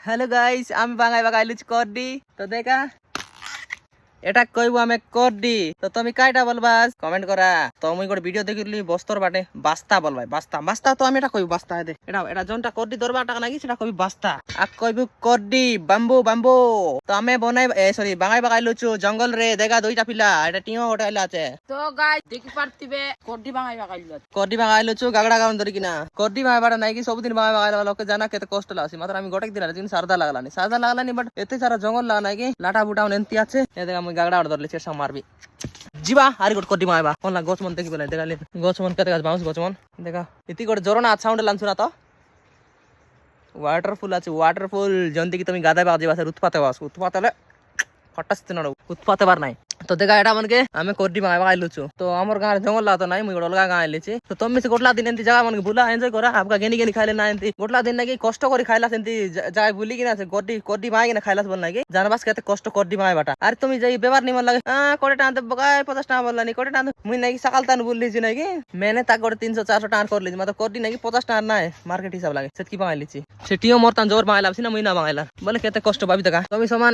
Hello guys, আমি বাঙাই বাগাইলুচ করডি। তো দেখা এটা কইব আমি করডি। তো তুমি কাইটা বলবা কমেন্ট করা। তো মুই গোটে ভিডিও দেখিলি বস্তর বাটে বাস্তা বলবাই। বাস্তা বাস্তা তো আমি এটা কইব বাস্তা দে। এটা জনটা করডি দরবাটা নাকি সেটা কইব বাস্তা। আর কইব করডি বাম্বু বাম্বু। তো আমি বনাই সরি বাঙাই বাগাইলুচু জঙ্গল রে। দেখা দুইটা পিলা এটা টিও ওটা আছে। তো গাইস দেখি পারতিবে কোডি বাঙাই বাগাইল করডি বাগাইলুচু গাগড়া গাউন ধরি কিনা করডি বাগাইবাটা নাকি সবদিন বাগাইলা লোকে জানা কেতে কষ্ট লাগছে। মাত্র আমি গোটেক দিন দিন সারদা লাগলানি বাট এতে সারা জঙ্গল লাগা নাকি লাটা বুটা এনতি আছে। এ দেখ আমি গাগড়া ওটা ধরলি চেষ্টা মারবি জিবা আর গোট করডি বাগাইবা কোন লাগ গছ মন দেখি বলে দেখালি গছ মন কেতে গাছ বাউন্স গছ মন দেখা ইতি গোটে জরনা সাউন্ড লানছু না তো ওয়াটারফুল আছে ওয়াটারফুল জন্তি কি তুমি গাদাই বাজি বাসের উৎপাতে বাস উৎপাতে হলে হঠাৎ না উৎপাতে বার নাই। তো দেখা এটা মনকে আমি করডি বাগাই বাগাইলুচু। তো আমার গাঁর জঙ্গল লা তো নাই মুই গোটে অলগা গাঁ আইলিছি। তো তুমি সে গোটলা দিন এনতি জায়গা মনকে বুলা এনজয় করা আপকা গেনি গেনি খাইলে না এনতি গোটলা দিন নাকি কষ্ট করে খাইলা সেনতি যাই বুলি কিনা আছে করডি করডি বাগাই কিনা খাইলাস বল নাকি জানবাস কেতে কষ্ট করডি বাগাই বাটা। আর তুমি যাই বেবার নিমন লাগে কোটি টাকা বগাই 50 টাকা বললানি কোটি টাকা মুই নাকি সকাল তান বললিছি নাকি মেনে তা করে 300-400 টাকা করলিছি মাত্র করডি নাকি 50 টাকা নাই মার্কেট হিসাব লাগে সে কি বাগাইলিছি সেটিও মোর তান জোর বাগাইলাম না মুই না বাগাইলা বলে কেতে কষ্ট পাবি দেখা তুমি সমান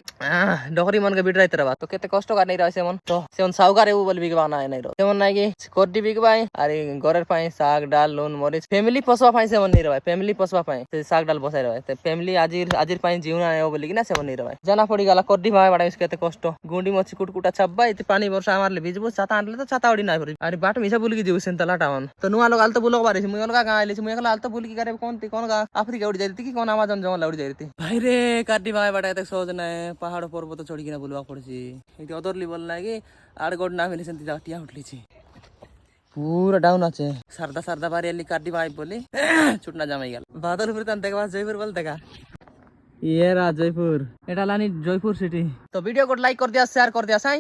ডকরি মনকে বিড়াইতে রাবা। তো কেতে কষ্ট কার নেই রয়েছে এমন তো সেমন সাউকার এও বলে বিকবা নাই নাই যেমন নাকি করডি বিকবাই আর ঘরের পাই শাক ডাল লুন মরিচ ফ্যামিলি পশবা পাই সেমন নেই রয় ফ্যামিলি পশবা পাই শাক ডাল বসাই রয় ফ্যামিলি আজির পাই জিউনা এও বলি কিনা সেমন নেই রয় জানা পড়ি গেল করডি ভাই বাড়াই কেতে কষ্ট গুন্ডি মছি কুটকুটা ছাব্বা এতে পানি বর্ষা মারলে ভিজবো ছাতা আনলে তো ছাতা উড়ি নাই পড়ি আর বাট মিশা বুলি কি দিবছেন তালাটা মান তো নুয়া লোক আলতো বুলক পারিছি মুই অলগা গাঁ আইলিছি মুই একলা আলতো বুলি কি করে কোন গা আফ্রিকা উড়ি যাইতি কি কোন আমাজন জঙ্গল উড়ি যাইতি ভাই রে কাড্ডি ভাই বাটা এত সহজ নাই পাহাড় পর্বত চড়ি কিনা বুলবা পড়ছি এটি অদরলি বল নাকি আর গোট না ফেলেছেন টিয়া উঠলিছি পুরো ডাউন আছে সারদা সারদা বাড়ি এলি কাড্ডি ভাই বলি ছুটনা জামাই গেল বাদল উপরে তান দেখা জয়পুর বল দেখা ইয়েরা জয়পুর এটা লানি জয়পুর সিটি। তো ভিডিও को लाइक कर दिया शेयर कर दिया साई।